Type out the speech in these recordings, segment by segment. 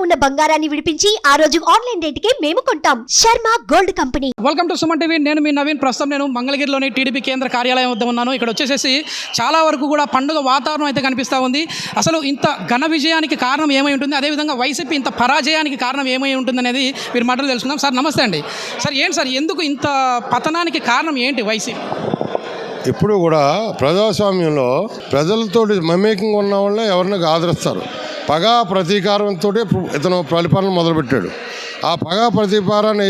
ఉన్న బంగారాన్ని విడిపించి ఆ రోజు ఆన్లైన్ రేటుకే మేము కొంటాం. Sharma gold company. Welcome to Suman TV. నేను మీ నవీన్. ప్రస్తుతం నేను మంగళగిరిలోని టీడీపీ కేంద్ర కార్యాలయం వద్ద ఉన్నాను. ఇక్కడ వచ్చేసేసి చాలా వరకు కూడా పండుగ వాతావరణం అయితే కనిపిస్తూ ఉంది. అసలు ఇంత ఘన విజయానికి కారణం ఏమై ఉంటుంది, అదేవిధంగా వైసీపీ ఇంత పరాజయానికి కారణం ఏమై ఉంటుంది అనేది మీరు మాటలు తెలుసుకుందాం. సార్ నమస్తే అండి. సార్ ఏంటి సార్, ఎందుకు ఇంత పతనానికి కారణం ఏంటి వైసీపీ? ఇప్పుడు కూడా ప్రజాస్వామ్యంలో ప్రజలతో మమేకంగా ఉన్న వాళ్ళని ఎవరిని ఆదరిస్తారు. పగా ప్రతీకారంతో ఇతను పరిపాలన మొదలుపెట్టాడు. ఆ పగా ప్రతీకారాన్ని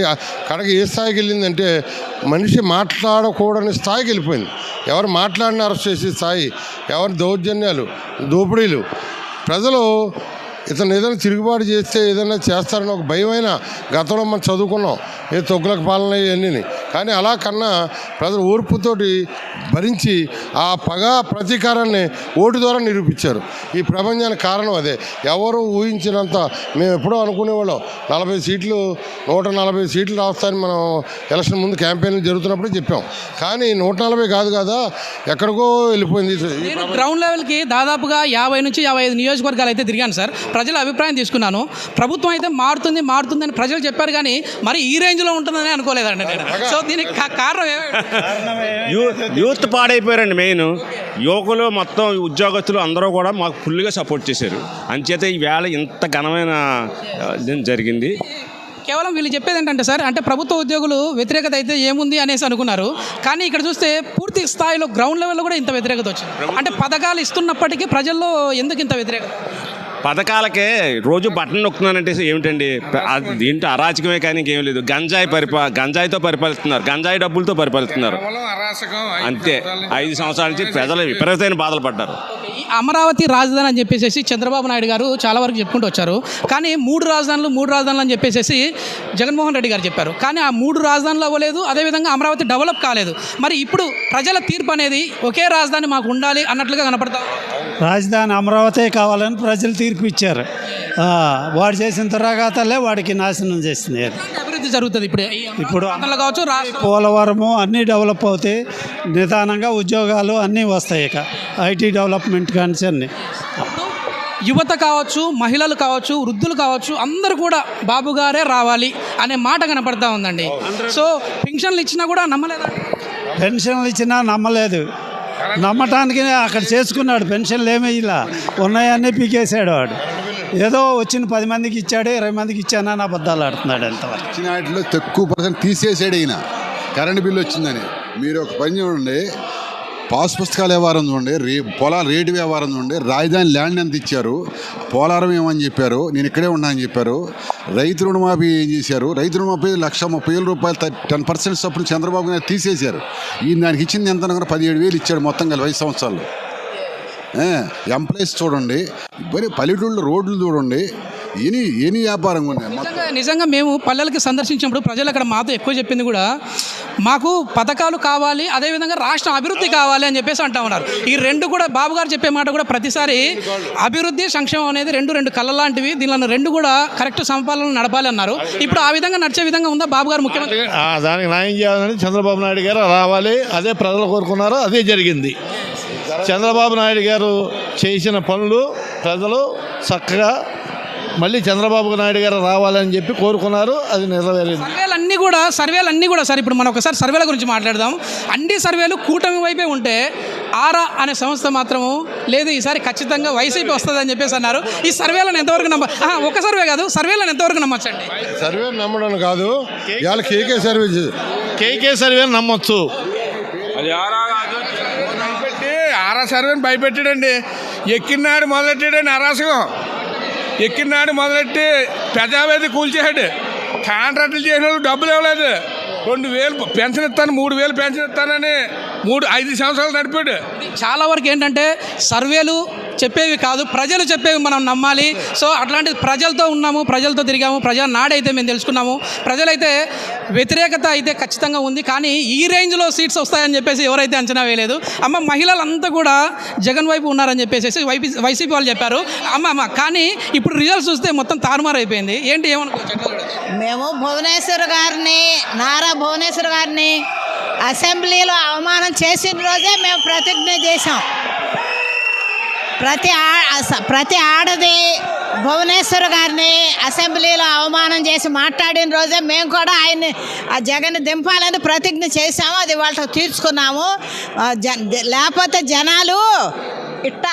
కడకి ఏ స్థాయికి వెళ్ళిందంటే మనిషి మాట్లాడకూడని స్థాయికి వెళ్ళిపోయింది. ఎవరు మాట్లాడిన అరెస్ట్ చేసే స్థాయి, ఎవరి దౌర్జన్యాలు, దోపిడీలు. ప్రజలు ఇతను ఏదైనా తిరుగుబాటు చేస్తే ఏదైనా చేస్తారని ఒక భయమైన గతంలో మనం చదువుకున్నాం, ఏ తొగ్గులకు పాలన ఇవన్నీ. కానీ అలా కన్నా ప్రజలు ఓర్పుతోటి భరించి ఆ పగా ప్రతీకారాన్ని ఓటు ద్వారా నిరూపించారు. ఈ ప్రపంచానికి కారణం అదే. ఎవరు ఊహించినంత మేము ఎప్పుడో అనుకునేవాళ్ళం 40 సీట్లు 140 సీట్లు రాస్తాయని మనం ఎలక్షన్ ముందు క్యాంపెయిన్లు జరుగుతున్నప్పుడే చెప్పాం. కానీ 140 కాదు కదా, ఎక్కడికో వెళ్ళిపోయింది. గ్రౌండ్ లెవెల్కి దాదాపుగా 50 నుంచి 55 నియోజకవర్గాలు అయితే తిరిగాను సార్. ప్రజల అభిప్రాయం తీసుకున్నాను. ప్రభుత్వం అయితే మారుతుందని ప్రజలు చెప్పారు, కానీ మరి ఈ రేంజ్లో ఉంటుందని అనుకోలేదండి నేను. సో దీనికి కారణం యూత్ పాడైపోయారండి. మెయిన్ యువకులు మొత్తం ఉద్యోగస్తులు అందరూ కూడా మాకు ఫుల్గా సపోర్ట్ చేశారు. అంచేత ఈవేళ ఇంత ఘనమైన జరిగింది. కేవలం వీళ్ళు చెప్పేది ఏంటంటే సార్, అంటే ప్రభుత్వ ఉద్యోగులు వ్యతిరేకత అయితే ఏముంది అనేసి అనుకున్నారు, కానీ ఇక్కడ చూస్తే పూర్తి స్థాయిలో గ్రౌండ్ లెవెల్లో కూడా ఇంత వ్యతిరేకత వచ్చింది. అంటే పథకాలు ఇస్తున్నప్పటికీ ప్రజల్లో ఎందుకు ఇంత వ్యతిరేకత? పథకాలకే రోజు బటన్ నొక్కుతున్నానంటే ఏమిటండి, దీంట్లో అరాచకమే కానీ ఇంకేం లేదు. గంజాయితో పరిపాలిస్తున్నారు, గంజాయి డబ్బులతో పరిపాలిస్తున్నారు. అంతే. 5 సంవత్సరాల నుంచి ప్రజలు విపరీతమైన బాధలు పడ్డారు. అమరావతి రాజధాని అని చెప్పేసి చంద్రబాబు నాయుడు గారు చాలా వరకు చెప్పుకుంటూ వచ్చారు. కానీ 3 రాజధానులు అని చెప్పేసి జగన్మోహన్ రెడ్డి గారు చెప్పారు. కానీ ఆ 3 రాజధానులు అవ్వలేదు, అదేవిధంగా అమరావతి డెవలప్ కాలేదు. మరి ఇప్పుడు ప్రజల తీర్పు అనేది ఒకే రాజధాని మాకు ఉండాలి అన్నట్లుగా కనపడతా. రాజధాని అమరావతి కావాలని ప్రజలు తీర్పు ఇచ్చారు. వాడు చేసిన దురాఘాతాలే వాడికి నాశనం చేసింది. అభివృద్ధి జరుగుతుంది ఇప్పుడు కావచ్చు. పోలవరము అన్నీ డెవలప్ అవుతాయి, నిదానంగా ఉద్యోగాలు అన్నీ వస్తాయి. ఇక ఐటీ డెవలప్మెంట్ కానీ అన్నీ. యువత కావచ్చు, మహిళలు కావచ్చు, వృద్ధులు కావచ్చు, అందరూ కూడా బాబు గారే రావాలి అనే మాట కనపడతా ఉందండి. సో పెన్షన్లు ఇచ్చినా కూడా నమ్మలేదు. పెన్షన్లు ఇచ్చినా నమ్మలేదు. నమ్మటానికి అక్కడ చేసుకున్నాడు. పెన్షన్లు ఏమీ ఇలా ఉన్నాయన్నీ పీకేసాడు వాడు. ఏదో వచ్చిన 10 మందికి ఇచ్చాడు, 20 మందికి ఇచ్చానని అబద్ధాలు ఆడుతున్నాడు. ఎంతవరకు ఇచ్చిన వాటిలో తక్కువ % తీసేసాడు ఈయన. కరెంటు బిల్లు వచ్చిందని. మీరు ఒక పని చూడండి, పాస్ పుస్తకాల వ్యవహారం చూడండి, పొలాల రేటు వ్యవహారం చూడండి, రాజధాని ల్యాండ్ ఎంత ఇచ్చారు, పోలారం ఏమని చెప్పారు, నేను ఇక్కడే ఉన్నా అని చెప్పారు. రైతు రుణమాఫీ ఏం చేశారు, రైతు రుణమాఫీ ₹130,000 10% చొప్పున చంద్రబాబు నాయుడు తీసేశారు. ఈయన దానికి ఇచ్చింది ఎంత అనగా 17,000 ఇచ్చాడు మొత్తం కలిపి 5 సంవత్సరాలు. ఎంప్లాయీస్ చూడండి, మరి పల్లెటూళ్ళు రోడ్లు చూడండి, ఎన్ని వ్యాపారంగా ఉన్నాయి. నిజంగా మేము పల్లెలకి సందర్శించినప్పుడు ప్రజలు అక్కడ మాతో ఎక్కువ చెప్పింది కూడా, మాకు పథకాలు కావాలి, అదేవిధంగా రాష్ట్రం అభివృద్ధి కావాలి అని చెప్పేసి అంటా ఉన్నారు. ఈ రెండు కూడా బాబు గారు చెప్పే మాట కూడా ప్రతిసారి అభివృద్ధి సంక్షేమం అనేది రెండు కళ్ళ లాంటివి, దీనిలో రెండు కూడా కరెక్ట్ సమపాలన నడపాలి అన్నారు. ఇప్పుడు ఆ విధంగా నడిచే విధంగా ఉందా బాబు గారు ముఖ్యమంత్రి? దానికి న్యాయం చేయాలని చంద్రబాబు నాయుడు గారు రావాలి, అదే ప్రజలు కోరుకున్నారు, అదే జరిగింది. చంద్రబాబు నాయుడు గారు చేసిన పనులు ప్రజలు చక్కగా మళ్ళీ చంద్రబాబు నాయుడు గారు రావాలని చెప్పి కోరుకున్నారు, అది నెరవేరింది. సర్వేలన్నీ కూడా సార్, ఇప్పుడు మనం ఒకసారి సర్వేల గురించి మాట్లాడదాం. అన్ని సర్వేలు కూటమి వైపే ఉంటే ఆరా అనే సంస్థ మాత్రము లేదు, ఈసారి ఖచ్చితంగా వైసీపీ వస్తుంది అని చెప్పేసి అన్నారు. ఈ సర్వేలను ఎంతవరకు ఒక సర్వే కాదు, సర్వేలను ఎంతవరకు నమ్మచ్చండి? సర్వే నమ్మడం కాదు, ఇవాళ కేకే సర్వే నమ్మొచ్చు. అది ఆరా సర్వేని భయపెట్టాడండి. ఎక్కినాడు మొదలెట్టాడండి అరాసకం. ఎక్కినాడు మొదలెట్టి ప్రజావేది కూల్చేసాడు. కాంట్రాక్టులు చేసిన వాళ్ళు డబ్బులు ఇవ్వలేదు. 2,000 పెన్షన్ ఇస్తాను, 3,000 పెన్షన్ ఇస్తానని 5 సంవత్సరాలు నడిపాడు. చాలా వరకు ఏంటంటే సర్వేలు చెప్పేవి కాదు, ప్రజలు చెప్పేవి మనం నమ్మాలి. సో అట్లాంటి ప్రజలతో ఉన్నాము, ప్రజలతో తిరిగాము, ప్రజా నాడైతే మేము తెలుసుకున్నాము. ప్రజలైతే వ్యతిరేకత అయితే ఖచ్చితంగా ఉంది, కానీ ఈ రేంజ్లో సీట్స్ వస్తాయని చెప్పేసి ఎవరైతే అంచనా వేయలేదు. మహిళలంతా కూడా జగన్ వైపు ఉన్నారని చెప్పేసి వైసీపీ వాళ్ళు చెప్పారు. కానీ ఇప్పుడు రిజల్ట్స్ చూస్తే మొత్తం తారుమారు అయిపోయింది. ఏంటి ఏమనుకోవచ్చు? మేము నారా భువనేశ్వర్ గారిని అసెంబ్లీలో అవమానం చేసిన రోజే మేము ప్రతిజ్ఞ చేసాం. ప్రతి ఆడది భువనేశ్వర్ గారిని అసెంబ్లీలో అవమానం చేసి మాట్లాడిన రోజే మేము కూడా ఆయన్ని ఆ జగన్ దింపాలని ప్రతిజ్ఞ చేశాము. అది వాళ్ళకి తీర్చుకున్నాము. లేకపోతే జనాలు ఇట్ట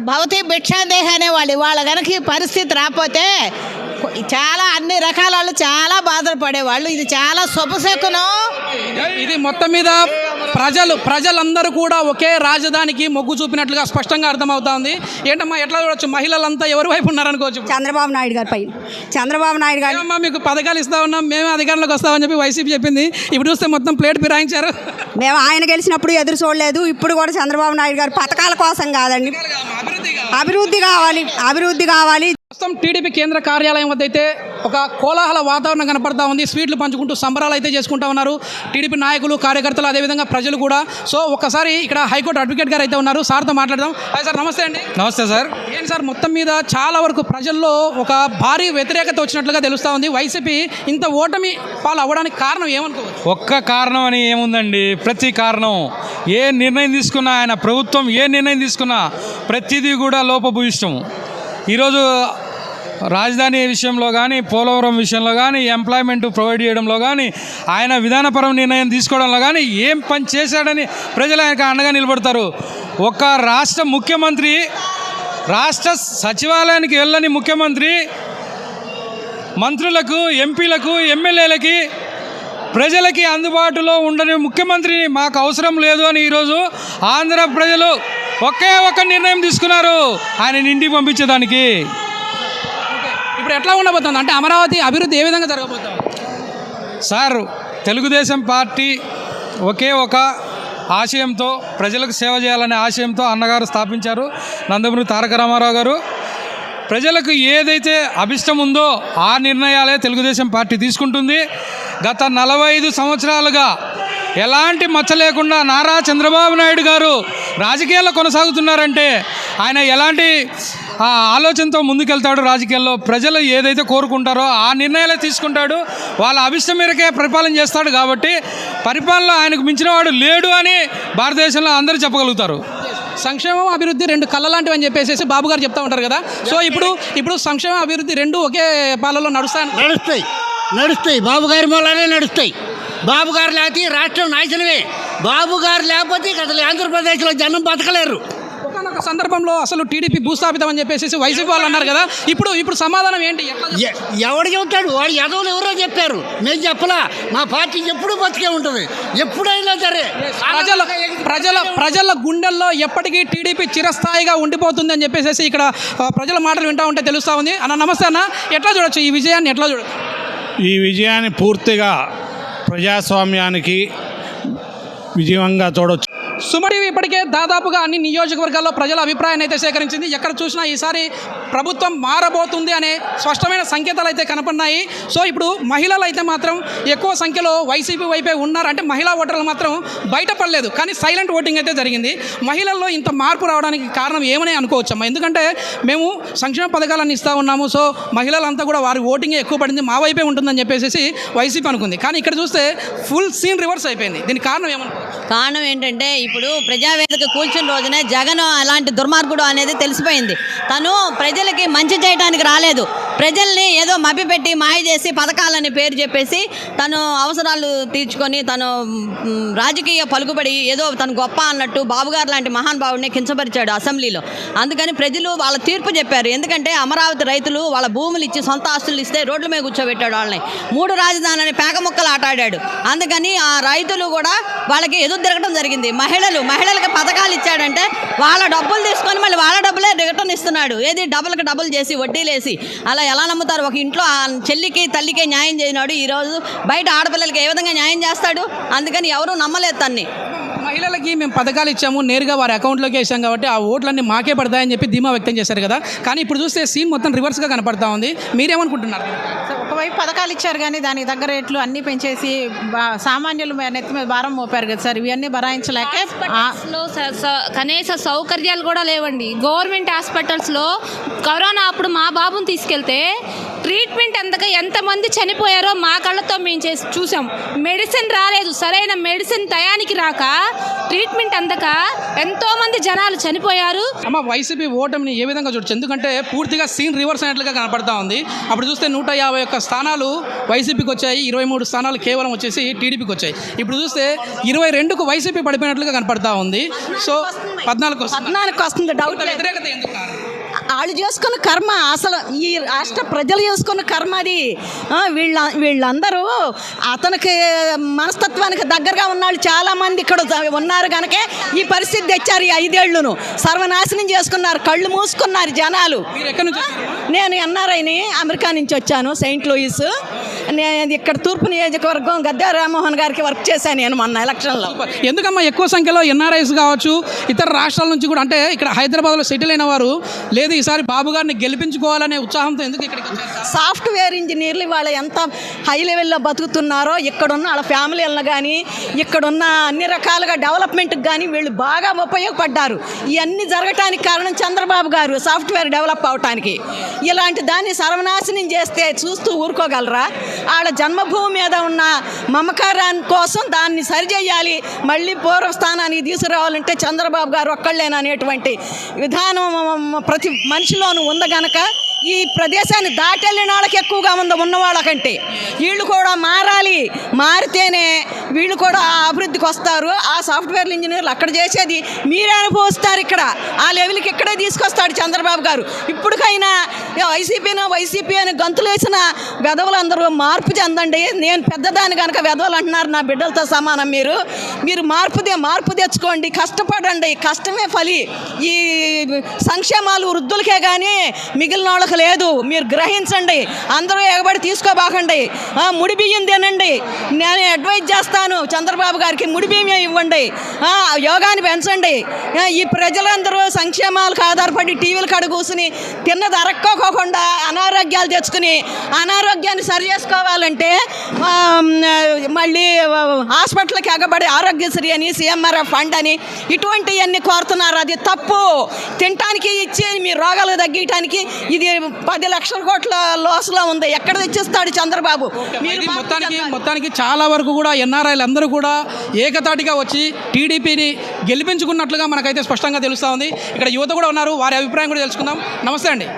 భవతి భిక్షాందేహి అనేవాళ్ళు. వాళ్ళ కనుక ఈ పరిస్థితి రాకపోతే చాలా అన్ని రకాల వాళ్ళు చాలా బాధలు పడేవాళ్ళు. ఇది చాలా శుభశకునం. ఇది మొత్తం మీద ప్రజలందరూ కూడా ఒకే రాజధానికి మొగ్గు చూపినట్లుగా స్పష్టంగా అర్థమవుతా ఉంది. ఏంటమ్మా ఎట్లా చూడొచ్చు, మహిళలంతా ఎవరి వైపు ఉన్నారనుకోవచ్చు? చంద్రబాబు నాయుడు గారి పై చంద్రబాబు నాయుడు గారు ఏమమ్మా మీకు పథకాలు ఇస్తా ఉన్నాం, మేమే అధికారంలోకి వస్తామని చెప్పి వైసీపీ చెప్పింది. ఇప్పుడు చూస్తే మొత్తం ప్లేట్ ఫిరాయించారు. మేము ఆయన గెలిచినప్పుడు ఎదురు చూడలేదు. ఇప్పుడు కూడా చంద్రబాబు నాయుడు గారు పథకాల కోసం కాదండి, అభివృద్ధి కావాలి. ప్రస్తుతం టీడీపీ కేంద్ర కార్యాలయం వద్ద అయితే ఒక కోలాహల వాతావరణం కనపడతా ఉంది. స్వీట్లు పంచుకుంటూ సంబరాలు అయితే చేసుకుంటా ఉన్నారు టీడీపీ నాయకులు, కార్యకర్తలు, అదేవిధంగా ప్రజలు కూడా. సో ఒక్కసారి ఇక్కడ హైకోర్టు అడ్వకేట్ గారు అయితే ఉన్నారు, సార్తో మాట్లాడదాం. హాయ్ సార్, నమస్తే అండి. నమస్తే సార్. ఏంటి సార్, మొత్తం మీద చాలా వరకు ప్రజల్లో ఒక భారీ వ్యతిరేకత వచ్చినట్లుగా తెలుస్తూ ఉంది. వైసీపీ ఇంత ఓటమి పాలు అవ్వడానికి కారణం ఏమనుకోవచ్చు? ఒక్క కారణం అని ఏముందండి, ప్రతి కారణం. ఏ నిర్ణయం తీసుకున్నా, ఆయన ప్రభుత్వం ఏ నిర్ణయం తీసుకున్నా ప్రతిదీ కూడా లోపభూయిష్టం. ఈరోజు రాజధాని విషయంలో కానీ, పోలవరం విషయంలో కానీ, ఎంప్లాయ్మెంట్ ప్రొవైడ్ చేయడంలో కానీ, ఆయన విధానపరం నిర్ణయం తీసుకోవడంలో కానీ ఏం పని చేశాడని ప్రజలు ఆయనకు అండగా నిలబడతారు. ఒక రాష్ట్ర ముఖ్యమంత్రి, రాష్ట్ర సచివాలయానికి వెళ్ళని ముఖ్యమంత్రి మంత్రులకు, ఎంపీలకు, ఎమ్మెల్యేలకి, ప్రజలకి అందుబాటులో ఉండని ముఖ్యమంత్రిని మాకు అవసరం లేదు అని ఈరోజు ఆంధ్ర ప్రజలు ఒకే ఒక నిర్ణయం తీసుకున్నారు, ఆయన ఇంటికి పంపించేదానికి. ఇప్పుడు ఎట్లా ఉండబోతుంది అంటే అమరావతి అభివృద్ధి ఏ విధంగా జరగబోతుంది సార్? తెలుగుదేశం పార్టీ ఒకే ఒక ఆశయంతో, ప్రజలకు సేవ చేయాలనే ఆశయంతో అన్నగారు స్థాపించారు, నందమూరి తారక రామారావు గారు. ప్రజలకు ఏదైతే అభిష్టం ఉందో ఆ నిర్ణయాలే తెలుగుదేశం పార్టీ తీసుకుంటుంది. గత 45 సంవత్సరాలుగా ఎలాంటి మచ్చ లేకుండా నారా చంద్రబాబు నాయుడు గారు రాజకీయాల్లో కొనసాగుతున్నారంటే ఆయన ఎలాంటి ఆలోచనతో ముందుకెళ్తాడు రాజకీయాల్లో. ప్రజలు ఏదైతే కోరుకుంటారో ఆ నిర్ణయాలే తీసుకుంటాడు, వాళ్ళ అభిష్టం మేరకే పరిపాలన చేస్తాడు. కాబట్టి పరిపాలన ఆయనకు మించిన వాడు లేడు అని భారతదేశంలో అందరూ చెప్పగలుగుతారు. సంక్షేమం అభివృద్ధి రెండు కళ్ళ లాంటివి అని చెప్పేసి బాబు గారు చెప్తా ఉంటారు కదా. సో ఇప్పుడు సంక్షేమ అభివృద్ధి రెండు ఒకే పాలలో నడుస్తాయి. బాబు గారి మూలనే నడుస్తాయి. బాబు గారు లేకపోతే రాష్ట్రం నాశనమే. బాబు గారు లేకపోతే అసలు ఆంధ్రప్రదేశ్లో జనం బతకలేరు. ఒకనొక సందర్భంలో అసలు టీడీపీ భూస్థాపితం అని చెప్పేసి వైసీపీ వాళ్ళు అన్నారు కదా. ఇప్పుడు సమాధానం ఏంటి? ఎవడు చెబుతాడు? వాడు ఎదవలు ఎవరో చెప్పారు, నేను చెప్పలా. మా పార్టీ ఎప్పుడు బతికే ఉంటుంది, ఎప్పుడైనా సరే. ప్రజల గుండెల్లో ఎప్పటికీ టీడీపీ చిరస్థాయిగా ఉండిపోతుంది అని చెప్పేసి ఇక్కడ ప్రజల మాటలు వింటా ఉంటే తెలుస్తూ ఉంది. అన్న నమస్తే అన్న, ఎట్లా చూడొచ్చు ఈ విజయాన్ని? ఎట్లా చూడొచ్చు ఈ విజయాన్ని? పూర్తిగా ప్రజాస్వామ్యానికి విజయంగా చూడవచ్చు. సుమన్ టీవీ ఇప్పటికే దాదాపుగా అన్ని నియోజకవర్గాల్లో ప్రజల అభిప్రాయాన్ని అయితే సేకరించింది. ఎక్కడ చూసినా ఈసారి ప్రభుత్వం మారబోతుంది అనే స్పష్టమైన సంకేతాలు అయితే కనపడినాయి. సో ఇప్పుడు మహిళలు అయితే మాత్రం ఎక్కువ సంఖ్యలో వైసీపీ వైపే ఉన్నారు. అంటే మహిళా ఓటర్లు మాత్రం బయటపడలేదు, కానీ సైలెంట్ ఓటింగ్ అయితే జరిగింది. మహిళల్లో ఇంత మార్పు రావడానికి కారణం ఏమని అనుకోవచ్చమ్మా? ఎందుకంటే మేము సంక్షేమ పథకాలన్నీ ఇస్తూ ఉన్నాము, సో మహిళలంతా కూడా వారి ఓటింగే ఎక్కువ పడింది, మా వైపే ఉంటుందని చెప్పేసి వైసీపీ అనుకుంది. కానీ ఇక్కడ చూస్తే ఫుల్ సీన్ రివర్స్ అయిపోయింది. దీనికి కారణం ఏమనుకోవచ్చు? కారణం ఏంటంటే ఇప్పుడు ప్రజావేదిక కూల్చిన రోజునే జగన్ అలాంటి దుర్మార్గుడు అనేది తెలిసిపోయింది. తను ప్రజలకి మంచి చేయడానికి రాలేదు, ప్రజల్ని ఏదో మభ్యపెట్టి మాయ చేసి పథకాలని పేరు చెప్పేసి తను అవసరాలు తీర్చుకొని తను రాజకీయ పలుకుబడి ఏదో తను గొప్ప అన్నట్టు బాబుగారు లాంటి మహానుభావుడిని కించపరిచాడు అసెంబ్లీలో. అందుకని ప్రజలు వాళ్ళ తీర్పు చెప్పారు. ఎందుకంటే అమరావతి రైతులు వాళ్ళ భూములు ఇచ్చి సొంత ఆస్తులు ఇస్తే రోడ్ల మీద కూర్చోబెట్టాడు వాళ్ళని. 3 రాజధానులని పేక ముక్కలు ఆటాడాడు. అందుకని ఆ రైతులు కూడా వాళ్ళకి ఎదురు తిరగడం జరిగింది. మహిళలకి పథకాలు ఇచ్చాడంటే వాళ్ళ డబ్బులు తీసుకొని మళ్ళీ వాళ్ళ డబ్బులే రిటర్న్ ఇస్తున్నాడు. ఏది డబ్బులకు డబ్బులు చేసి వడ్డీలేసి అలా ఎలా నమ్ముతారు? ఒక ఇంట్లో చెల్లికి తల్లికే న్యాయం చేయనాడు, ఈరోజు బయట ఆడపిల్లలకి ఏ విధంగా న్యాయం చేస్తాడు? అందుకని ఎవరూ నమ్మలేదు తన్ని. మహిళలకి మేము పథకాలు ఇచ్చాము, నేరుగా వారి అకౌంట్లోకి వేసాం కాబట్టి ఆ ఓట్లన్నీ మాకే పడతాయని చెప్పి ధీమా వ్యక్తం చేశారు కదా. కానీ ఇప్పుడు చూస్తే సీన్ మొత్తం రివర్స్గా కనపడతా ఉంది. మీరేమనుకుంటున్నారు? ఒకవైపు పథకాలు ఇచ్చారు కానీ దానికి దగ్గర రేట్లు అన్నీ పెంచేసి సామాన్యులు నెత్తి మీద భారం మోపారు కదా సార్. ఇవన్నీ భరాయించలేక కనీస సౌకర్యాలు కూడా లేవండి. గవర్నమెంట్ హాస్పిటల్స్లో కరోనా అప్పుడు మా బాబుని తీసుకెళ్తే ట్రీట్మెంట్ అందక ఎంతమంది చనిపోయారో మా కళ్ళతో మేము చూసాం. మెడిసిన్ రాలేదు, సరైన మెడిసిన్ టయానికి రాక ట్రీట్మెంట్ అందక ఎంతోమంది జనాలు చనిపోయారు. అమ్మ, వైసీపీ ఓటమిని ఏ విధంగా చూడొచ్చు? ఎందుకంటే పూర్తిగా సీన్ రివర్స్ అయినట్లుగా కనపడతా ఉంది. అప్పుడు చూస్తే 151 స్థానాలు వైసీపీకి వచ్చాయి, 23 స్థానాలు కేవలం వచ్చేసి టీడీపీకి వచ్చాయి. ఇప్పుడు చూస్తే 22కు వైసీపీ పడిపోయినట్లుగా కనపడతా ఉంది. సో 14 వస్తుంది. డౌట్ వ్యతిరేకత ఎందుకు? వాళ్ళు చేసుకున్న కర్మ, అసలు ఈ రాష్ట్ర ప్రజలు చేసుకున్న కర్మ అది. వీళ్ళందరూ అతనికి మనస్తత్వానికి దగ్గరగా ఉన్నాళ్ళు చాలామంది ఇక్కడ ఉన్నారు కనుకే ఈ పరిస్థితి తెచ్చారు. ఈ 5 ఏళ్ళును సర్వనాశనం చేసుకున్నారు, కళ్ళు మూసుకున్నారు జనాలు. నేను ఎన్ఆర్ఐని, అమెరికా నుంచి వచ్చాను, సెయింట్ లూయిస్. నేను ఇక్కడ తూర్పు నియోజకవర్గం గద్దె రామ్మోహన్ గారికి వర్క్ చేశాను నేను మొన్న ఎలక్షన్లో. ఎందుకమ్మా ఎక్కువ సంఖ్యలో ఎన్ఆర్ఐస్ కావచ్చు, ఇతర రాష్ట్రాల నుంచి కూడా, అంటే ఇక్కడ హైదరాబాద్లో సెటిల్ అయిన వారు లేదు ఈసారి బాబు గారిని గెలిపించుకోవాలనే ఉత్సాహంతో ఎందుకు ఇక్కడికి వచ్చారు? సాఫ్ట్వేర్ ఇంజనీర్లు వాళ్ళు ఎంత హై లెవెల్లో బతుకుతున్నారో, ఇక్కడున్న వాళ్ళ ఫ్యామిలీలను కానీ ఇక్కడున్న అన్ని రకాలుగా డెవలప్మెంట్కి కానీ వీళ్ళు బాగా ఉపయోగపడ్డారు. ఇవన్నీ జరగటానికి కారణం చంద్రబాబు గారు సాఫ్ట్వేర్ డెవలప్ అవటానికి. ఇలాంటి దాన్ని సర్వనాశనం చేస్తే చూస్తూ ఊరుకోగలరా? వాళ్ళ జన్మభూమి మీద ఉన్న మమకారాన్ని కోసం దాన్ని సరిచేయాలి, మళ్ళీ పూర్వస్థానానికి తీసుకురావాలంటే చంద్రబాబు గారు ఒక్కళ్ళేననేటువంటి విధానం ప్రతి మనిషిలోనూ ఉంది గనక ఈ ప్రదేశాన్ని దాటెళ్ళిన వాళ్ళకి ఎక్కువగా ఉన్న వాళ్ళకంటే వీళ్ళు కూడా మారాలి. మారితేనే వీళ్ళు కూడా అభివృద్ధికి వస్తారు. ఆ సాఫ్ట్వేర్ ఇంజనీర్లు అక్కడ చేసేది మీరే అనుభవిస్తారు. ఇక్కడ ఆ లెవెల్కి ఇక్కడే తీసుకొస్తాడు చంద్రబాబు గారు. ఇప్పటికైనా వైసీపీ అని గంతులేసిన వెధవలందరూ మార్పు చెందండి. నేను పెద్దదాన్ని కనుక వెధవలు అంటున్నారు, నా బిడ్డలతో సమానం. మీరు మార్పు తెచ్చుకోండి, కష్టపడండి, కష్టమే ఫలి. ఈ సంక్షేమాలు వృద్ధులకే కానీ మిగిలిన వాళ్ళకి లేదు. మీరు గ్రహించండి, అందరూ ఎగబడి తీసుకోబాకండి. ముడి బియ్యం తినండి. నేను అడ్వైజ్ చేస్తాను చంద్రబాబు గారికి, ముడి బియ్యం ఇవ్వండి, యోగాన్ని పెంచండి. ఈ ప్రజలందరూ సంక్షేమాలకు ఆధారపడి టీవీల కాడ కూర్చుని తిన్నది అరక్కోకుండా అనారోగ్యాలు తెచ్చుకుని అనారోగ్యాన్ని సరి చేసుకోవాలంటే మళ్ళీ హాస్పిటల్కి ఎగబడి ఆరోగ్యశ్రీ అని, సిఎంఆర్ఎఫ్ ఫండ్ అని ఇటువంటివన్నీ కోరుతున్నారు. అది తప్పు. తినటానికి ఇచ్చి మీ రోగాలు తగ్గించడానికి ఇది 10 లక్షల కోట్ల లాస్లో ఉంది. ఎక్కడ తెచ్చిస్తాడు చంద్రబాబు? మొత్తానికి చాలా వరకు కూడా ఎన్ఆర్ఐలు అందరూ కూడా ఏకతాటిగా వచ్చి టీడీపీని గెలిపించుకున్నట్లుగా మనకైతే స్పష్టంగా తెలుస్తూ ఉంది. ఇక్కడ యువత కూడా ఉన్నారు, వారి అభిప్రాయం కూడా తెలుసుకుందాం. నమస్తే అండి.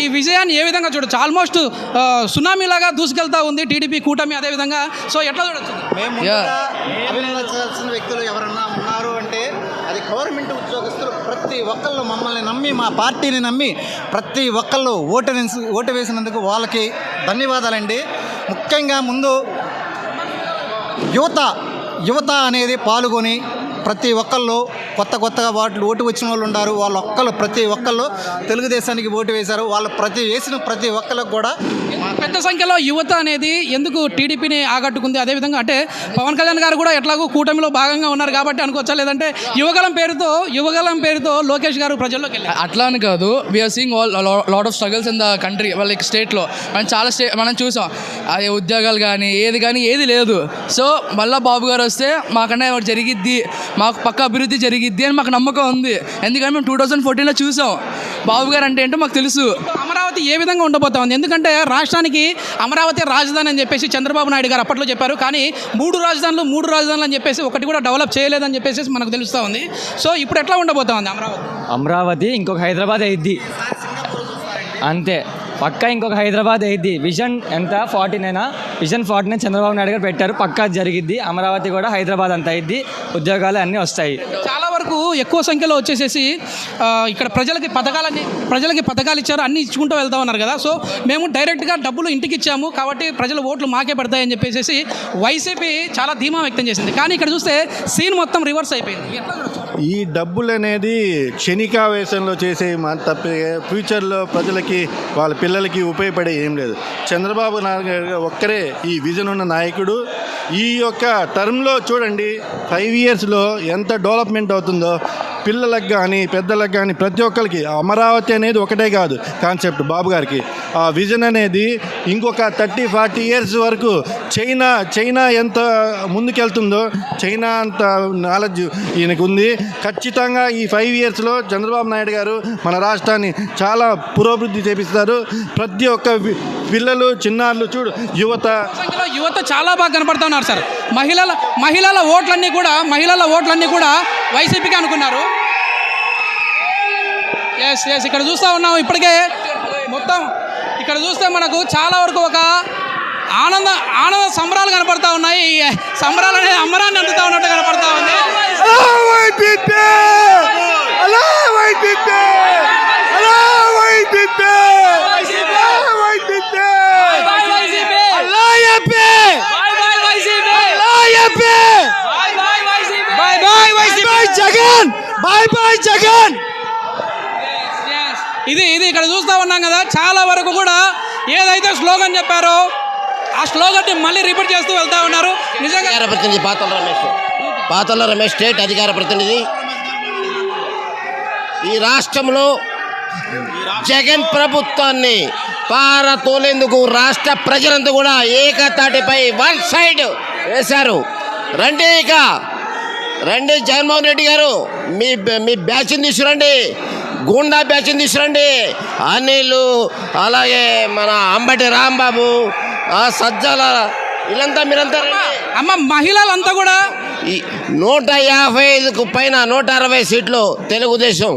ఈ విజయాన్ని ఏ విధంగా చూడొచ్చు? ఆల్మోస్ట్ సునామీలాగా దూసుకెళ్తా ఉంది టీడీపీ కూటమి. అదేవిధంగా సో ఎట్లా చూడొచ్చు? అభినందించాల్సిన వ్యక్తులు ఎవరన్నా ఉన్నారు అంటే అది గవర్నమెంట్ ఉద్యోగస్తులు. ప్రతి ఒక్కళ్ళు మమ్మల్ని నమ్మి, మా పార్టీని నమ్మి ప్రతి ఒక్కళ్ళు ఓటు వేసినందుకు వాళ్ళకి ధన్యవాదాలండి. ముఖ్యంగా ముందు యువత అనేది పాల్గొని ప్రతి ఒక్కళ్ళు కొత్తగా ఓటు వచ్చిన వాళ్ళు ఉన్నారు. ప్రతి ఒక్కళ్ళు తెలుగుదేశానికి ఓటు వేశారు. వాళ్ళు వేసిన ప్రతి ఒక్కరికి కూడా పెద్ద సంఖ్యలో యువత అనేది ఎందుకు టీడీపీని ఆకట్టుకుంది? అదేవిధంగా అంటే పవన్ కళ్యాణ్ గారు కూడా ఎట్లాగో కూటమిలో భాగంగా ఉన్నారు కాబట్టి అనుకోవచ్చా? లేదంటే యువగలం పేరుతో లోకేష్ గారు ప్రజల్లోకి వెళ్ళారు? అట్లా అని కాదు. We are seeing lot of struggles in the country. వాళ్ళకి స్టేట్లో మనం చూసాం. అది ఉద్యోగాలు కానీ ఏది లేదు. సో మళ్ళీ బాబు గారు వస్తే మాకన్నా జరిగిద్ది, మాకు పక్క అభివృద్ధి జరిగిద్ది అని మాకు నమ్మకం ఉంది. ఎందుకంటే మేము 2014లో చూసాం బాబు గారు అంటే ఏంటో మాకు తెలుసు. అమరావతి ఏ విధంగా ఉండబోతా ఉంది? ఎందుకంటే రాష్ట్రానికి అమరావతి రాజధాని అని చెప్పేసి చంద్రబాబు నాయుడు గారు అప్పట్లో చెప్పారు. కానీ 3 రాజధానులు అని చెప్పేసి ఒకటి కూడా డెవలప్ చేయలేదని చెప్పేసి మనకు తెలుస్తూ ఉంది. సో ఇప్పుడు ఎట్లా ఉండబోతా ఉంది అమరావతి? ఇంకొక హైదరాబాద్ అయ్యిద్ది అంతే, పక్కా ఇంకొక హైదరాబాద్ అయ్యిద్ది. విజన్ ఎంత 49 విజన్ 49 చంద్రబాబు నాయుడు గారు పెట్టారు. పక్కా జరిగిద్ది. అమరావతి కూడా హైదరాబాద్ అంత అయ్యిద్ది. ఉద్యోగాలు అన్నీ వస్తాయి. చాలా వరకు ఎక్కువ సంఖ్యలో వచ్చేసేసి ఇక్కడ ప్రజలకి పథకాలు ఇచ్చారు, అన్నీ ఇచ్చుకుంటూ వెళ్తా ఉన్నారు కదా. సో మేము డైరెక్ట్గా డబ్బులు ఇంటికి ఇచ్చాము కాబట్టి ప్రజల ఓట్లు మాకే పడతాయని చెప్పేసి వైసీపీ చాలా ధీమా వ్యక్తం చేసింది. కానీ ఇక్కడ చూస్తే సీన్ మొత్తం రివర్స్ అయిపోయింది. ఈ డబ్బులు అనేది క్షణికావేశంలో చేసే తప్ప ఫ్యూచర్లో ప్రజలకి వాళ్ళ పిల్లలకి ఉపయోగపడే ఏం లేదు. చంద్రబాబు నాయుడు ఒక్కరే ఈ విజన్ ఉన్న నాయకుడు. ఈ యొక్క టర్మ్లో చూడండి 5 ఇయర్స్లో ఎంత డెవలప్మెంట్ అవుతుందో. పిల్లలకు కానీ పెద్దలకు కానీ ప్రతి ఒక్కరికి అమరావతి అనేది ఒకటే కాదు కాన్సెప్ట్ బాబు గారికి. ఆ విజన్ అనేది ఇంకొక 30-40 ఇయర్స్ వరకు చైనా ఎంత ముందుకెళ్తుందో చైనా అంత నాలెడ్జ్ ఈయనకు ఉంది. ఖచ్చితంగా ఈ 5 ఇయర్స్లో చంద్రబాబు నాయుడు గారు మన రాష్ట్రాన్ని చాలా పురోభివృద్ధి చేపిస్తారు. ప్రతి ఒక్క పిల్లలు చిన్నారులు చూడు యువత చాలా బాగా కనపడుతున్నారు సార్. మహిళల ఓట్లన్నీ కూడా వైసీపీకి అనుకున్నారు. ఎస్ ఇక్కడ చూస్తూ ఉన్నాం. ఇప్పటికే మొత్తం ఇక్కడ చూస్తే మనకు చాలా వరకు ఒక ఆనంద సంబరాలు కనపడతా ఉన్నాయి. సంబరాలు అనేది అమ్మరాన్ని అందుతా ఉన్నట్టు కనపడతా ఉంది. జగన్. ఇది ఇక్కడ చూస్తూ ఉన్నాం కదా, చాలా వరకు కూడా ఏదైతే స్లోగన్ చెప్పారో ఆ స్లోగన్ని మళ్ళీ రిపీట్ చేస్తూ వెళ్తా ఉన్నారు. నిజంగా ప్రతినిధి పాతల రమేష్ స్టేట్ అధికార ప్రతినిధి. ఈ రాష్ట్రంలో జగన్ ప్రభుత్వాన్ని పారతోలేందుకు రాష్ట్ర ప్రజలంతా కూడా ఏకతాటిపై వన్ సైడ్ వేశారు. రండి జగన్మోహన్ రెడ్డి గారు, మీ బ్యాచ్ని తీసుకురండి, గూండా బ్యాచ్ని తీసుకురండి. అనిల్, అలాగే మన అంబటి రాంబాబు, సజ్జల, వీళ్ళంతా మీరంతా అమ్మ మహిళలంతా కూడా 155కు పైన 160 సీట్లు తెలుగుదేశం.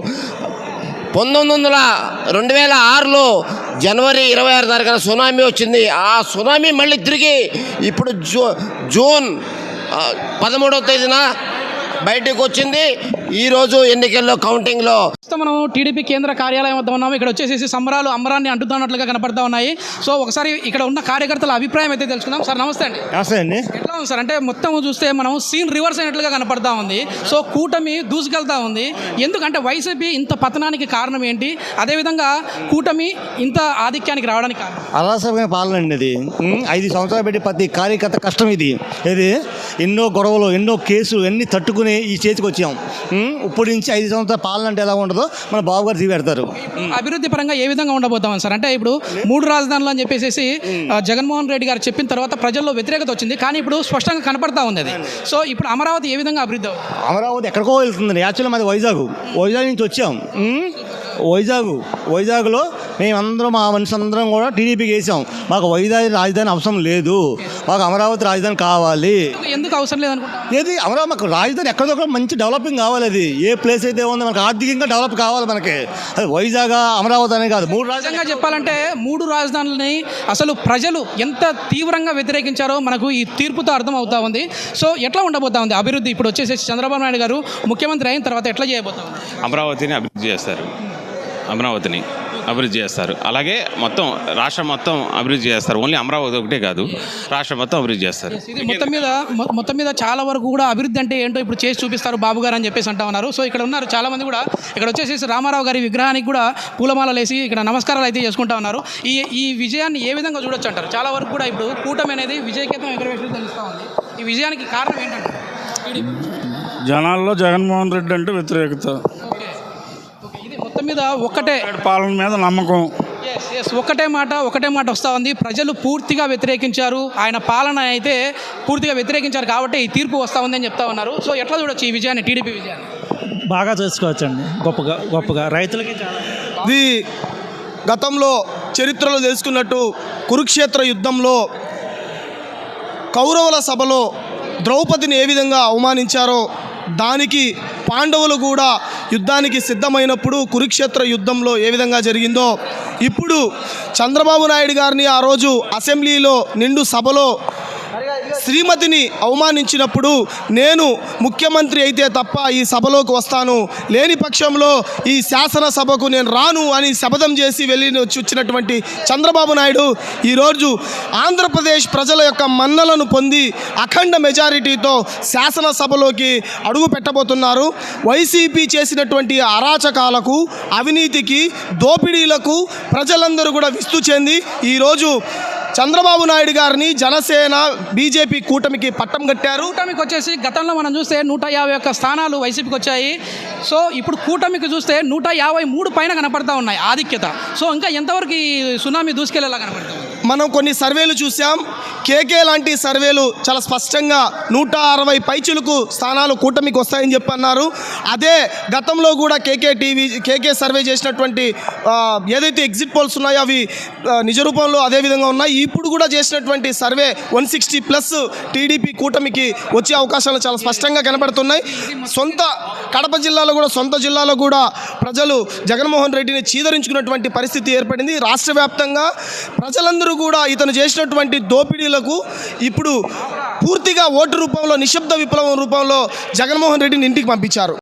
2006లో జనవరి 26 తారీఖున సునామీ వచ్చింది. ఆ సునామీ మళ్ళీ తిరిగి ఇప్పుడు జూన్ 13వ తేదీన బయటకు వచ్చింది. ఈరోజు ఎన్నికల్లో కౌంటింగ్లో మనం టీడీపీ కేంద్ర కార్యాలయం వద్ద ఉన్నాము. ఇక్కడ వచ్చేసేసి సంబరాలు అమ్మరాన్ని అంటుతున్నట్లుగా కనపడతా ఉన్నాయి. సో ఒకసారి ఇక్కడ ఉన్న కార్యకర్తల అభిప్రాయం అయితే తెలుసుకుందాం. సార్ నమస్తే అండి. నమస్తే అండి. ఎట్లా ఉంది సార్? అంటే మొత్తం చూస్తే మనం సీన్ రివర్స్ అయినట్లుగా కనపడతా ఉంది. సో కూటమి దూసుకెళ్తా ఉంది. ఎందుకంటే వైసీపీ ఇంత పతనానికి కారణం ఏంటి? అదేవిధంగా కూటమి ఇంత ఆధిక్యానికి రావడానికి కారణం అరాచకమైన పాలన అండి. ఇది 5 సంవత్సరాలు పెట్టి ప్రతి కార్యకర్త కష్టం ఇది. ఎన్నో గొడవలు, ఎన్నో కేసులు అన్నీ తట్టుకుని ఈ చేతికి వచ్చాం. ఇప్పుడు నుంచి 5 సంవత్సరాల పాలన అంటే ఎలా ఉండదో మన బాబు గారు తీపెడతారు. అభివృద్ధి పరంగా ఏ విధంగా ఉండబోతాం సార్? అంటే ఇప్పుడు 3 రాజధానులు అని చెప్పేసి జగన్మోహన్ రెడ్డి గారు చెప్పిన తర్వాత ప్రజల్లో వ్యతిరేకత వచ్చింది, కానీ ఇప్పుడు స్పష్టంగా కనపడతా ఉంది అది. సో ఇప్పుడు అమరావతి ఏ విధంగా అభివృద్ధి అవుతుంది? అమరావతి ఎక్కడికో వెళ్తుందండి. యాక్చువల్గా మాది వైజాగ్ నుంచి వచ్చాం. వైజాగ్లో మేమందరం మా మనుషులందరం కూడా టీడీపీకి వేసాం. మాకు వైజాగ్ రాజధాని అవసరం లేదు, మాకు అమరావతి రాజధాని కావాలి. ఎందుకు అవసరం లేదనుకుంటా? ఏది అమరావతి మాకు రాజధాని ఎక్కడొక్కడ మంచి డెవలపింగ్ కావాలి. అది ఏ ప్లేస్ అయితే ఉందో మనకు ఆర్థికంగా డెవలప్ కావాలి. మనకి అది వైజాగ్ అమరావతి అనే కాదు, 3 రాజధానిగా చెప్పాలంటే 3 రాజధానులని అసలు ప్రజలు ఎంత తీవ్రంగా వ్యతిరేకించారో మనకు ఈ తీర్పుతో అర్థం అవుతా ఉంది. సో ఎట్లా ఉండబోతా ఉంది అభివృద్ధి? ఇప్పుడు వచ్చేసి చంద్రబాబు నాయుడు గారు ముఖ్యమంత్రి అయిన తర్వాత ఎట్లా చేయబోతా ఉంది? అమరావతిని అభివృద్ధి చేస్తారు. అలాగే రాష్ట్రం మొత్తం అభివృద్ధి చేస్తారు. ఓన్లీ అమరావతి ఒకటే కాదు, రాష్ట్రం మొత్తం అభివృద్ధి చేస్తారు. ఇది మొత్తం మీద చాలా వరకు కూడా అభివృద్ధి అంటే ఏంటో ఇప్పుడు చేసి చూపిస్తారు బాబు గారు అని చెప్పేసి అంటా ఉన్నారు. సో ఇక్కడ ఉన్నారు చాలా మంది కూడా. ఇక్కడ వచ్చేసి రామారావు గారి విగ్రహానికి కూడా పూలమాలలు వేసి ఇక్కడ నమస్కారాలు అయితే చేసుకుంటా ఉన్నారు. ఈ విజయాన్ని ఏ విధంగా చూడొచ్చు అంటారు? చాలా వరకు కూడా ఇప్పుడు కూటమి అనేది విజయకేతం ఎగరవేసి తెలుస్తూ ఉంది. ఈ విజయానికి కారణం ఏంటంటే జనాల్లో జగన్మోహన్ రెడ్డి అంటే వ్యతిరేకత, మొత్తం మీద ఒక్కటే పాలన మీద నమ్మకం. ఒకటే మాట వస్తూ ఉంది. ప్రజలు పూర్తిగా వ్యతిరేకించారు, ఆయన పాలన అయితే పూర్తిగా వ్యతిరేకించారు కాబట్టి ఈ తీర్పు వస్తూ ఉంది అని చెప్తా ఉన్నారు. సో ఎట్లా చూడొచ్చు ఈ విజయాన్ని, టీడీపీ విజయాన్ని? బాగా చేసుకోవచ్చండి. గొప్పగా రైతులకి ఇది గతంలో చరిత్రలో తెలుసుకున్నట్టు కురుక్షేత్ర యుద్ధంలో కౌరవుల సభలో ద్రౌపదిని ఏ విధంగా అవమానించారో దానికి పాండవులు కూడా యుద్ధానికి సిద్ధమైనప్పుడు కురుక్షేత్ర యుద్ధంలో ఏ విధంగా జరిగిందో ఇప్పుడు చంద్రబాబు నాయుడు గారిని ఆ రోజు అసెంబ్లీలో నిండు సభలో శ్రీమతిని అవమానించినప్పుడు నేను ముఖ్యమంత్రి అయితే తప్ప ఈ సభలోకి వస్తాను, లేని పక్షంలో ఈ శాసనసభకు నేను రాను అని శపథం చేసి వచ్చినటువంటి చంద్రబాబు నాయుడు ఈరోజు ఆంధ్రప్రదేశ్ ప్రజల యొక్క మన్నలను పొంది అఖండ మెజారిటీతో శాసనసభలోకి అడుగు పెట్టబోతున్నారు. వైసీపీ చేసినటువంటి అరాచకాలకు, అవినీతికి, దోపిడీలకు ప్రజలందరూ కూడా విస్తు చెంది ఈరోజు చంద్రబాబు నాయుడు గారిని జనసేన బీజేపీ కూటమికి పట్టం కట్టారు. కూటమికి వచ్చేసి గతంలో మనం చూస్తే 151 స్థానాలు వైసీపీకి వచ్చాయి. సో ఇప్పుడు కూటమికి చూస్తే 153 పైన కనపడతా ఉన్నాయి ఆధిక్యత. సో ఇంకా ఎంతవరకు ఈ సునామీ దూసుకెళ్లేలా కనపడుతుంది? మనం కొన్ని సర్వేలు చూసాం. కేకే లాంటి సర్వేలు చాలా స్పష్టంగా 160 పైచులకు స్థానాలు కూటమికి వస్తాయని చెప్పి అన్నారు. అదే గతంలో కూడా కేకే సర్వే చేసినటువంటి ఏదైతే ఎగ్జిట్ పోల్స్ ఉన్నాయో అవి నిజ రూపంలో అదే విధంగా ఉన్నాయి. ఇప్పుడు కూడా చేసినటువంటి సర్వే 160+ టీడీపీ కూటమికి వచ్చే అవకాశాలు చాలా స్పష్టంగా కనబడుతున్నాయి. కడప సొంత జిల్లాలో కూడా ప్రజలు జగన్మోహన్ రెడ్డిని చీదరించుకున్నటువంటి పరిస్థితి ఏర్పడింది. రాష్ట్ర వ్యాప్తంగా ప్రజలందరూ కూడా ఇతను చేసినటువంటి దోపిడీలకు ఇప్పుడు పూర్తిగా ఓటు రూపంలో నిశ్శబ్ద విప్లవం రూపంలో జగన్మోహన్ రెడ్డిని ఇంటికి పంపించారు.